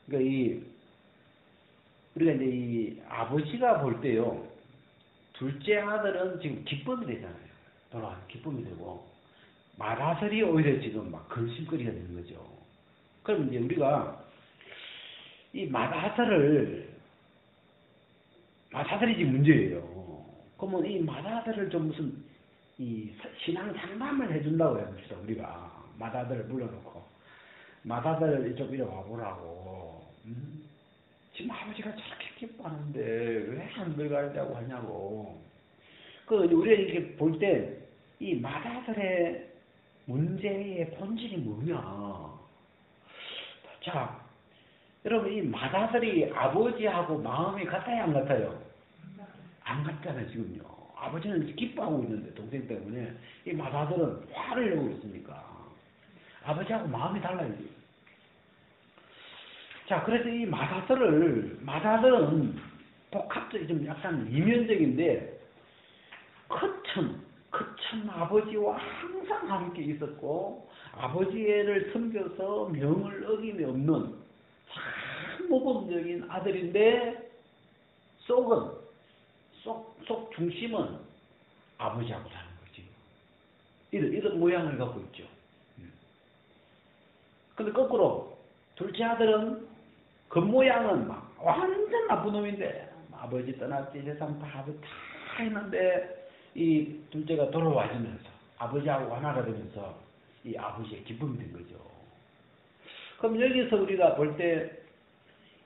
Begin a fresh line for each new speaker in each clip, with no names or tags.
그러니까 우리가 이제 이 아버지가 볼 때요, 둘째 아들은 지금 기쁨이 되잖아요. 돌아가는 기쁨이 되고, 맏아들이 오히려 지금 막 근심거리가 되는 거죠. 그럼 이제 우리가 이 맏아들이 지금 문제예요. 그러면 이 맏아들을 좀 무슨 이 신앙 상담을 해준다고 해봅시다. 우리가 맏아들을 불러놓고 맏아들 좀 이리 와보라고. 지금 아버지가 저렇게 기뻐하는데 왜 안 들어가려고 하냐고. 우리가 이렇게 볼 때 이 맏아들의 문제의 본질이 뭐냐. 자, 여러분 이 맏아들이 아버지하고 마음이 같아요, 안 같아요? 안 같잖아요, 지금요. 아버지는 기뻐하고 있는데 동생 때문에 이 맏아들은 화를 내고 있으니까 아버지하고 마음이 달라요. 자, 그래서 이 맏아들은 복합적이 좀 약간 이면적인데 크천 아버지와 항상 함께 있었고 아버지를 섬겨서 명을 어김이 없는 참 모범적인 아들인데 속 중심은 아버지하고 사는 거지. 이런 모양을 갖고 있죠. 근데 거꾸로 둘째 아들은 겉모양은 막 완전 나쁜 놈인데 아버지 떠났지 세상 다 했는데 이 둘째가 돌아와주면서 아버지하고 하나가 되면서 이 아버지의 기쁨이 된 거죠. 그럼 여기서 우리가 볼 때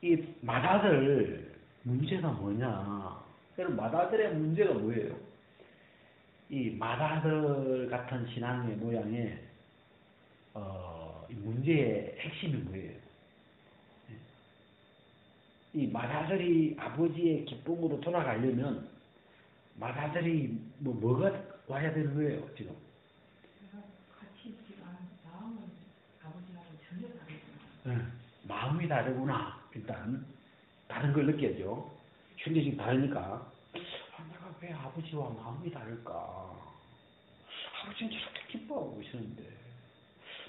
이 맏아들 문제가 뭐냐? 여러분 맏아들의 문제가 뭐예요? 이 맏아들 같은 신앙의 모양에 이 문제의 핵심이 뭐예요? 이 맏아들이 아버지의 기쁨으로 돌아가려면 맏아들이 뭐가 와야 되는 거예요, 지금?
같이 있지만 마음은 아버지하고 전혀 다르구나.
네, 마음이 다르구나. 일단 다른 걸 느껴죠. 현재식 다르니까 내가 왜 아버지와 마음이 다를까? 아버지는 저렇게 기뻐하고 계시는데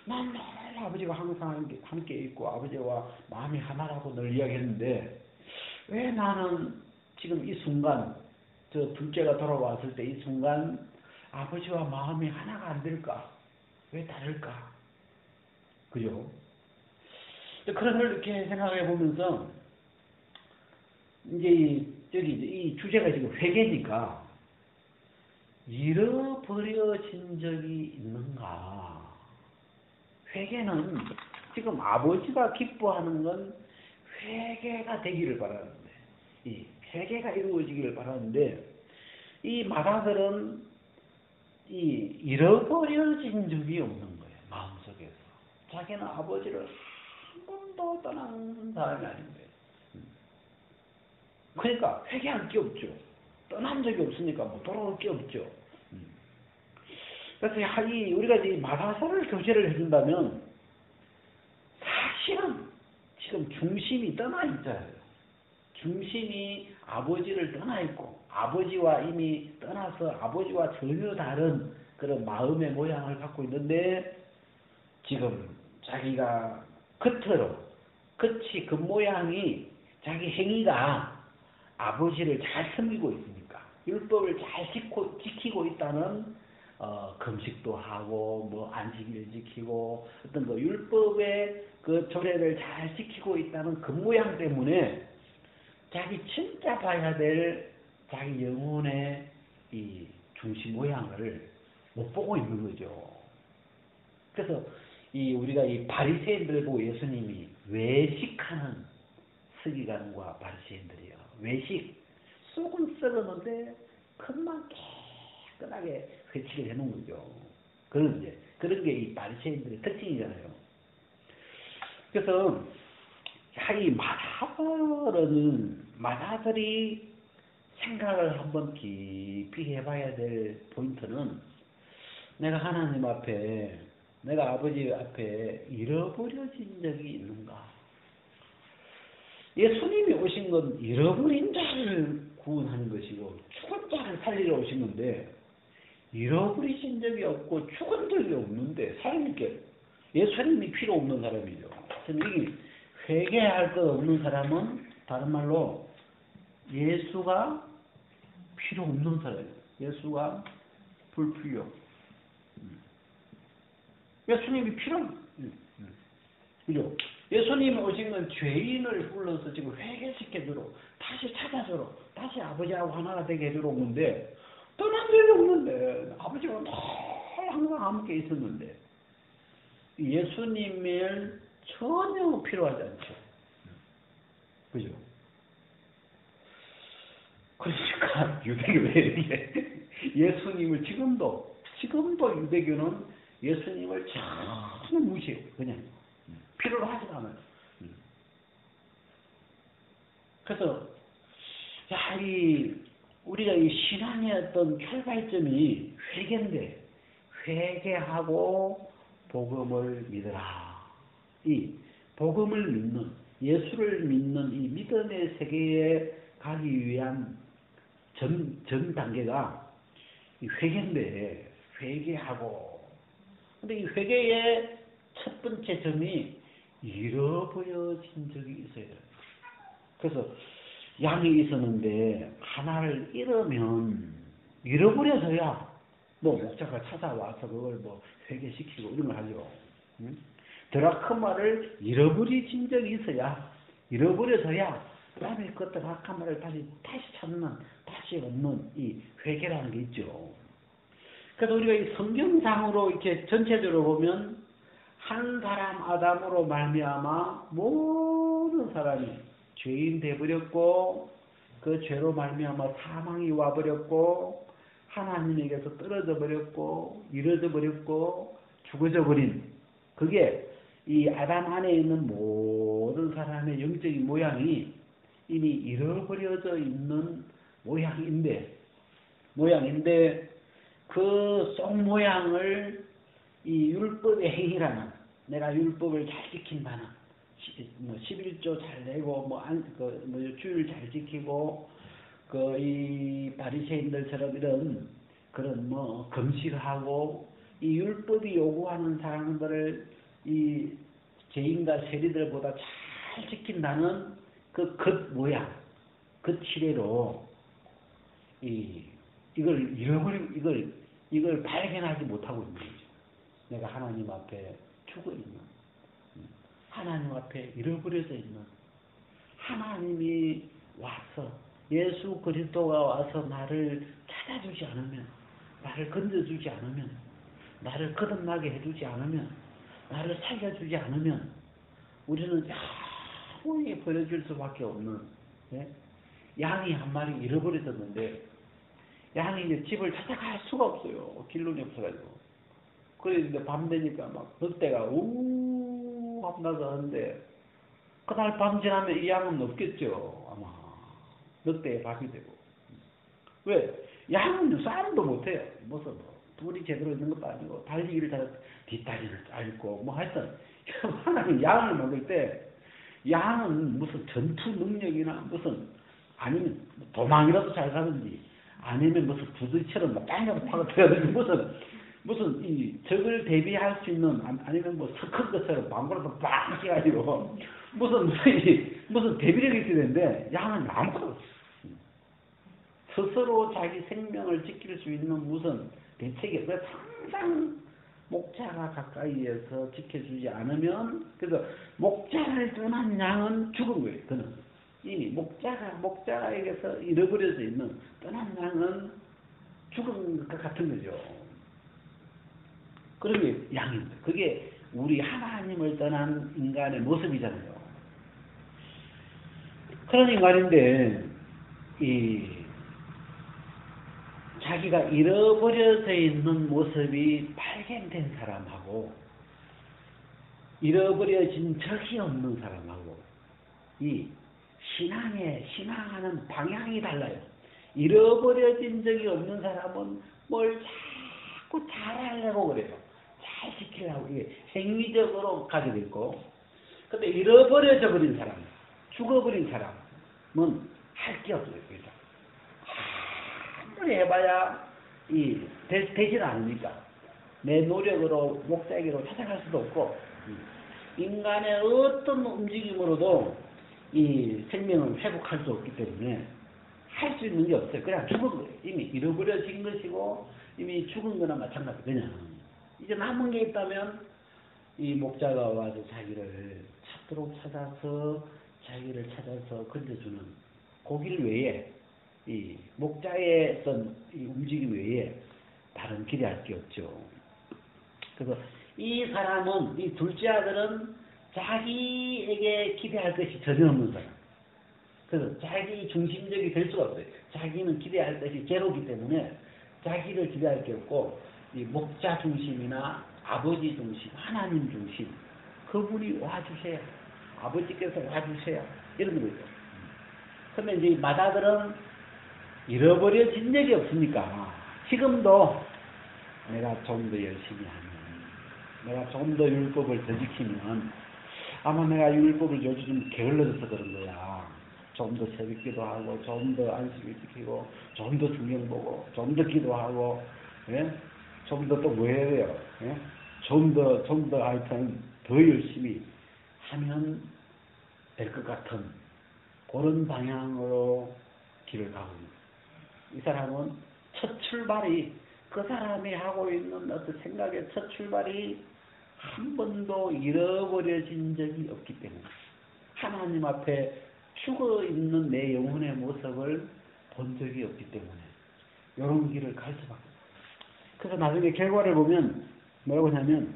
난 늘 아버지가 항상 함께 있고 아버지와 마음이 하나라고 늘 이야기했는데 왜 나는 지금 이 순간 저 둘째가 돌아왔을 때 이 순간 아버지와 마음이 하나가 안 될까? 왜 다를까? 그죠? 그런 걸 이렇게 생각해 보면서 이제 이 주제가 지금 회개니까 잃어버려진 적이 있는가? 회개는 지금 아버지가 기뻐하는 건 회개가 되기를 바라는데 이 회개가 이루어지기를 바라는데 이 맏아들은 이 잃어버려진 적이 없는 거예요. 마음속에서 자기는 아버지를 한 번도 떠난 사람이 아닌데 그러니까 회개할 게 없죠. 떠난 적이 없으니까 뭐 돌아올 게 없죠. 그래서 우리가 이 맏아들을 교제를 해준다면 사실은 지금 중심이 떠나 있잖아요. 중심이 아버지를 떠나 있고 아버지와 이미 떠나서 아버지와 전혀 다른 그런 마음의 모양을 갖고 있는데 지금 자기가 겉모양이 자기 행위가 아버지를 잘 섬기고 있으니까 율법을 잘 지키고 있다는 금식도 하고 뭐 안식일을 지키고 어떤 그 율법의 그 조례를 잘 지키고 있다는 그 모양 때문에 자기 진짜 봐야 될 자기 영혼의 이 중심 모양을 못 보고 있는 거죠. 그래서 우리가 이 바리새인들 보고 예수님이 외식하는 서기관과 바리새인들이요. 외식 속은 썩었는데 겉만 깨끗하게 회치를 해놓은 거죠. 그런 게 이 바리새인들의 특징이잖아요. 그래서 이 맏아들이 생각을 한번 깊이 해봐야 될 포인트는 내가 하나님 앞에 내가 아버지 앞에 잃어버려진 적이 있는가? 예수님이 오신 건 잃어버린 자를 구원하는 것이고 죽은 자를 살리러 오신 건데 잃어버리신 적이 없고 죽은 적이 없는데 예수님이 필요 없는 사람이죠. 그럼 이게 회개할 것 없는 사람은 다른 말로 예수가 필요 없는 사람이에요. 예수가 불필요. 예수님이 필요한. 그죠? 예수님이 오신 건 죄인을 불러서 지금 회개시켜주러, 다시 찾아주러, 다시 아버지하고 하나가 되게 해주러 오는데, 떠난 적이 없는데, 아버지가 늘 항상 함께 있었는데, 예수님을 전혀 필요하지 않죠. 그죠? 그러니까 유대교 왜 이렇게 예수님을 지금도 유대교는 예수님을 전혀 무시해요. 그냥 필요로 하지 않아요. 그래서 우리가 이 신앙의 어떤 출발점이 회개인데, 회개하고 복음을 믿으라. 이 복음을 믿는, 예수를 믿는 이 믿음의 세계에 가기 위한 전 단계가 이 회개인데, 회개하고. 근데 이 회개의 첫 번째 점이 잃어버려진 적이 있어야 돼요. 그래서 양이 있었는데 하나를 잃어버려서야 목자가 찾아와서 그걸 회개시키고 이런 걸 하죠. 드라크마를 잃어버려진 적이 잃어버려서야 그다음에 그 드라크마를 다시 찾는, 다시 얻는 이 회개라는 게 있죠. 그래서 우리가 이 성경상으로 이렇게 전체적으로 보면 한 사람 아담으로 말미암아 모든 사람이 죄인 되어버렸고, 그 죄로 말미암아 사망이 와버렸고, 하나님에게서 떨어져 버렸고, 잃어져 버렸고, 죽어져 버린, 그게 이 아담 안에 있는 모든 사람의 영적인 모양이 이미 잃어버려져 있는 모양인데 그 속 모양을 이 율법의 행위라는, 내가 율법을 잘 지킨다는, 11조 잘 내고 주일 잘 지키고 이 바리새인들처럼 이런 그런 금식하고 이 율법이 요구하는 사람들을 이 죄인과 세리들보다 잘 지킨다는 그 겉 모양, 겉 칠해로 이걸 잃어버리고 이걸 발견하지 못하고 있는 거죠. 내가 하나님 앞에 죽어 있는, 하나님 앞에 잃어버려져 있는, 하나님이 와서, 예수 그리스도가 와서 나를 찾아주지 않으면, 나를 건져주지 않으면, 나를 거듭나게 해주지 않으면, 나를 살려주지 않으면 우리는 영원히 버려질 수밖에 없는, 양이 한 마리 잃어버려졌는데, 양이 이제 집을 찾아갈 수가 없어요. 길눈이 없어가지고. 그래서 밤 되니까 막 늑대가 우 하면서 하는데, 그날 밤 지나면 이 양은 없겠죠. 아마 늑대의 밥이 되고. 왜? 양은 싸움도 못해요. 무슨 둘이 제대로 있는 것도 아니고, 달리기를 잘, 뒷다리를 짧고 하여튼 하나님 양을 먹을 때 양은 무슨 전투 능력이나 아니면 도망이라도 잘 가든지, 아니면 무슨 부두처럼 땅에서 파고들어야든지, 무슨 이 적을 대비할 수 있는, 아니면 서큰 것처럼 방구라도 빵 끼가지고 무슨 대비력이 있어야 되는데, 양은 아무것도 없어. 스스로 자기 생명을 지킬 수 있는 무슨 대책이 없어요. 항상 목자가 가까이에서 지켜주지 않으면, 그래서 목자를 떠난 양은 죽은 거예요. 그는 이미 목자에게서 잃어버려져 있는 떠난 양은 죽은 것 같은 거죠. 그러게 양입니다. 그게 우리 하나님을 떠난 인간의 모습이잖아요. 그런 인간인데 자기가 잃어버려져 있는 모습이 발견된 사람하고 잃어버려진 적이 없는 사람하고 이 신앙하는 방향이 달라요. 잃어버려진 적이 없는 사람은 뭘 자꾸 잘하려고 그래요. 잘 지키려고, 이게 행위적으로 가지고 있고, 근데 잃어버려져 버린 사람, 죽어버린 사람은 할 게 없어요. 그죠? 아무리 해봐야 되질 않으니까 내 노력으로 목자에게로 찾아갈 수도 없고, 인간의 어떤 움직임으로도 이 생명을 회복할 수 없기 때문에 할 수 있는 게 없어요. 그냥 죽은 거예요. 이미 잃어버려진 것이고 이미 죽은 거나 마찬가지. 그냥 이제 남은 게 있다면 이 목자가 와서 자기를 찾도록 찾아서 자기를 찾아서 건져주는 그 길 외에 이 목자의 어떤 이 움직임 외에 다른 기대할 게 없죠. 그래서 이 사람은 이 둘째 아들은 자기에게 기대할 것이 전혀 없는 사람. 그래서 자기 중심적이 될 수가 없어요. 자기는 기대할 것이 제로기 때문에 자기를 기대할 게 없고 이 목자 중심이나 아버지 중심, 하나님 중심 그분이 와주세요. 아버지께서 와주세요. 이런 거죠. 그러면 이제 마다들은 잃어버려진 적이 없으니까 지금도 내가 좀 더 열심히 하면 내가 조금 더 율법을 더 지키면 아마 내가 율법을 요즘 좀 게을러져서 그런 거야. 좀 더 새벽기도 하고 좀 더 안식일 지키고 좀 더 성경 보고 좀 더 기도하고 예? 좀 더 또 뭐 해야 돼요? 예? 좀 더 하여튼 더 열심히 하면 될 것 같은 그런 방향으로 길을 가고 있는 이 사람은 첫 출발이 그 사람이 하고 있는 어떤 생각의 첫 출발이 한 번도 잃어버려진 적이 없기 때문에 하나님 앞에 죽어있는 내 영혼의 모습을 본 적이 없기 때문에 이런 길을 갈 수밖에 없어요. 그래서 나중에 결과를 보면 뭐라고 하냐면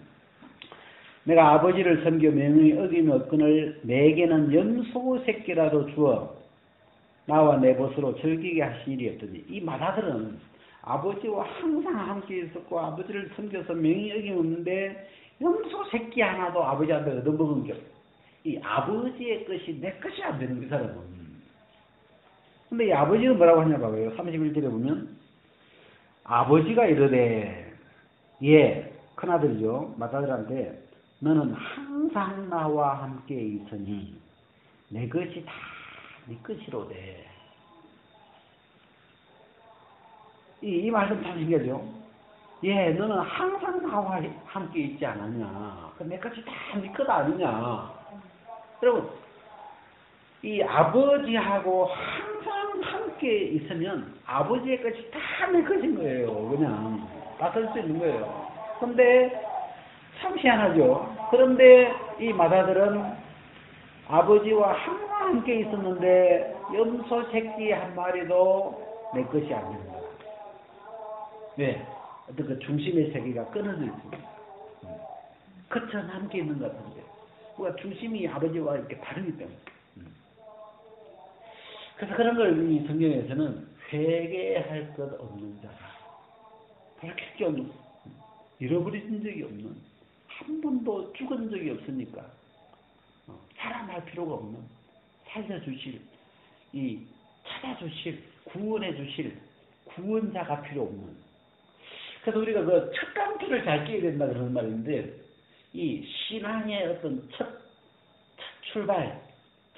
내가 아버지를 섬겨 명령이 어기며 얻거늘 내게는 염소 새끼라도 주어 나와 내 벗으로 즐기게 하시리였더니 이 마다들은 아버지와 항상 함께 있었고 아버지를 섬겨서 명이 어김없는데 염소 새끼 하나도 아버지한테 얻어먹은 게 없어요. 이 아버지의 것이 내 것이 안 되는 그 사람은. 근데 이 아버지는 뭐라고 하냐 봐요. 31절에 보면 아버지가 이르되 큰아들이죠. 마다들한테 너는 항상 나와 함께 있으니 내 것이 다 네 것이로되. 이 말씀 참 신기하죠. 너는 항상 나와 함께 있지 않았냐. 내 것이 다 네 것 아니냐. 여러분, 이 아버지하고 항상 함께 있으면 아버지의 것이 다 내 것인 거예요. 그냥 다 쓸 수 있는 거예요. 그런데 참 희한하죠. 그런데 이 마다들은 아버지와 항상 함께 있었는데 염소 새끼 한 마리도 내 것이 아닌 거야. 왜? 어떤 그 중심의 세계가 끊어져 있습니다. 그쳐 함께 있는 것 같은데 우리가 중심이 아버지와 이렇게 다르기 때문에. 그래서 그런 걸 이 성경에서는 회개할 것 없는 자라. 밝힐 게 없는, 잃어버린 적이 없는, 한 번도 죽은 적이 없으니까 살아날 필요가 없는, 살려주실, 찾아주실, 구원해주실 구원자가 필요 없는. 그래서 우리가 그 첫 감투를 잘 끼야 된다 그러는 말인데 이 신앙의 어떤 첫 출발,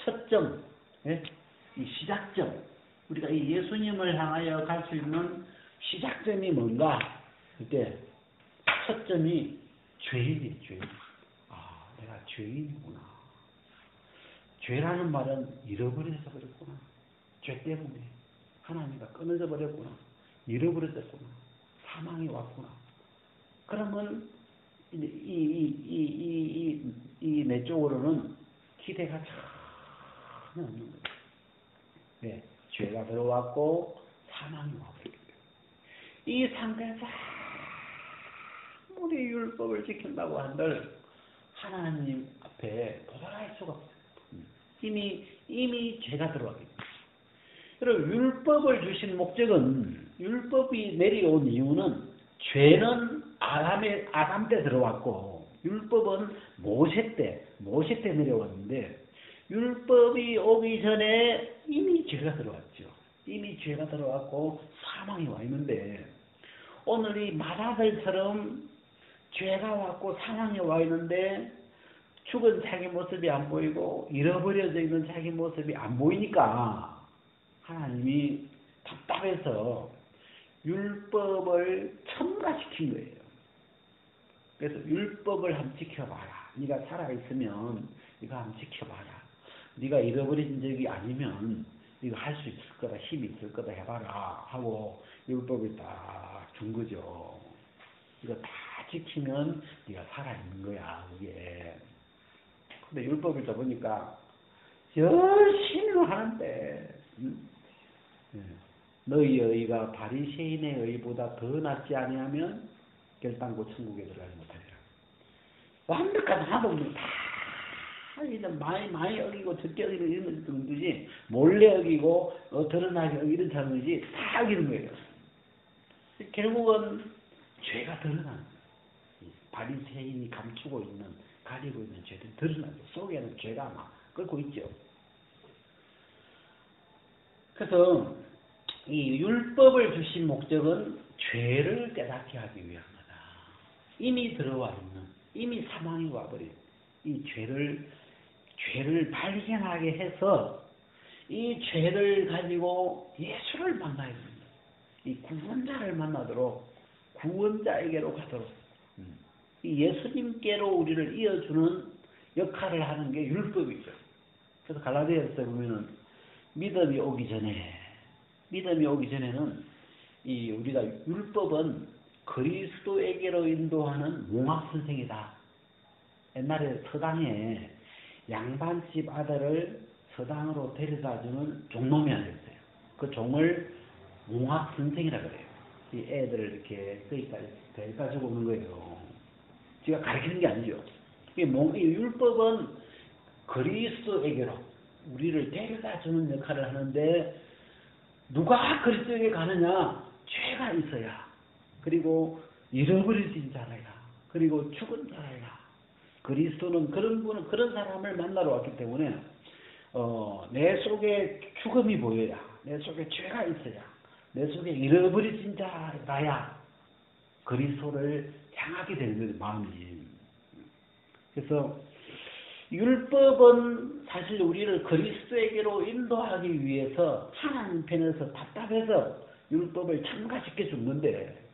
첫 점, 이 시작점, 우리가 이 예수님을 향하여 갈 수 있는 시작점이 뭔가? 그때 첫 점이 죄인이에요. 죄인. 내가 죄인이구나. 죄라는 말은 잃어버려서 버렸구나. 죄 때문에 하나님과 끊어져 버렸구나. 잃어버려졌구나. 사망이 왔구나. 그러면 내 쪽으로는 기대가 전혀 없는 거예요. 네, 죄가 들어왔고 사망이 와버렸기 때문에 이 상태에서 아무리 율법을 지킨다고 한들 하나님 앞에 도달할 수가 없어요. 이미 죄가 들어왔기 때문에. 여러분, 율법을 주신 목적은, 율법이 내려온 이유는 죄는 아담 때 들어왔고 율법은 모세 때 내려왔는데 율법이 오기 전에 이미 죄가 들어왔죠. 이미 죄가 들어왔고 사망이 와 있는데 오늘 이 마다들처럼 죄가 왔고 사망이 와 있는데 죽은 자기 모습이 안 보이고 잃어버려져 있는 자기 모습이 안 보이니까 하나님이 답답해서 율법을 첨가시킨 거예요. 그래서 율법을 한번 지켜봐라. 네가 살아있으면 이거 한번 지켜봐라. 네가 잃어버린 적이 아니면 이거 할 수 있을 거다, 힘이 있을 거다 해봐라 하고 율법을 딱 준 거죠. 이거 다 지키면 네가 살아있는 거야, 그게. 근데 율법을 줘보니까 열심히 하는데 너희의 의가 바리새인의 의보다 더 낫지 아니하면 결단코 천국에 들어가지 못하리라. 완벽한 하나도 없는 다 이런 많이 어기고 적게 어기고 이런 듯이 몰래 어기고 드러나게 어기는 사람이지 다 어기는 거예요. 결국은 죄가 드러나는 거예요. 바리새인이 감추고 있는 가리고 있는 죄들이 드러나죠. 속에는 죄가 막 끓고 있죠. 그래서 이 율법을 주신 목적은 죄를 깨닫게 하기 위한 거다. 이미 들어와 있는, 이미 사망이 와버린 이 죄를 발견하게 해서 이 죄를 가지고 예수를 만나야 됩니다. 이 구원자를 만나도록 구원자에게로 가도록 이 예수님께로 우리를 이어주는 역할을 하는 게 율법이죠. 그래서 갈라디아서 보면은 믿음이 오기 전에는 이 우리가 율법은 그리스도에게로 인도하는 몽학 선생이다. 옛날에 서당에 양반집 아들을 서당으로 데려다주는 종놈이 아니었어요. 그 종을 몽학 선생이라 그래요. 이 애들을 이렇게 거기까지 데려다주고 오는 거예요. 제가 가르치는 게 아니죠. 이 율법은 그리스도에게로 우리를 데려다주는 역할을 하는데 누가 그리스도에게 가느냐? 죄가 있어야. 그리고 잃어버려진 자라야. 그리고 죽은 자라야. 그리스도는 그런 사람을 만나러 왔기 때문에 내 속에 죽음이 보여야. 내 속에 죄가 있어야. 내 속에 잃어버려진 자라야. 그리스도를 향하게 되는 거죠, 마음이. 그래서 율법은 사실 우리를 그리스도에게로 인도하기 위해서 하나님 편에서 답답해서 율법을 참가시켜 줬는데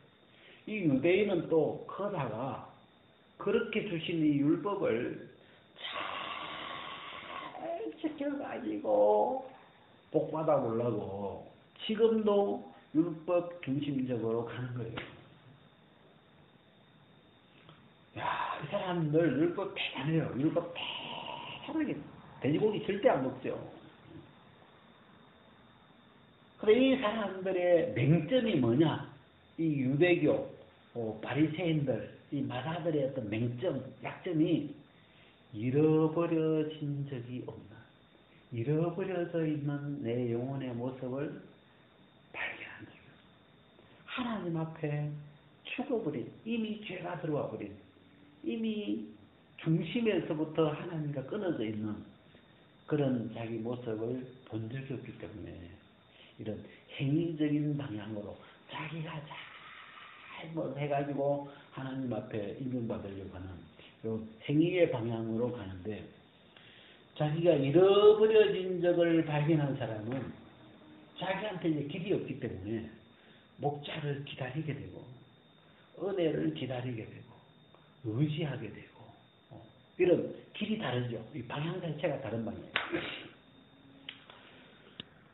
이 유대인은 또 거다가 그렇게 주신 이 율법을 잘 지켜가지고 복받아 보려고 지금도 율법 중심적으로 가는 거예요. 야, 이 사람들 율법 대단해요. 율법 대단하게 돼지고기 절대 안 먹죠. 그런데 이 사람들의 맹점이 뭐냐? 이 유대교, 바리새인들, 이 마사들의 어떤 맹점, 약점이 잃어버려진 적이 없는, 잃어버려져 있는 내 영혼의 모습을 발견한 거예요. 하나님 앞에 죽어버린, 이미 죄가 들어와 버린, 이미 중심에서부터 하나님과 끊어져 있는 그런 자기 모습을 본 적이 없기 때문에 이런 행위적인 방향으로 자기가 잘 해가지고 하나님 앞에 인정받으려고 하는 이 행위의 방향으로 가는데 자기가 잃어버려진 적을 발견한 사람은 자기한테 이제 길이 없기 때문에 목자를 기다리게 되고 은혜를 기다리게 되고 의지하게 되고 이런 길이 다르죠. 이 방향 자체가 다른 방향이에요.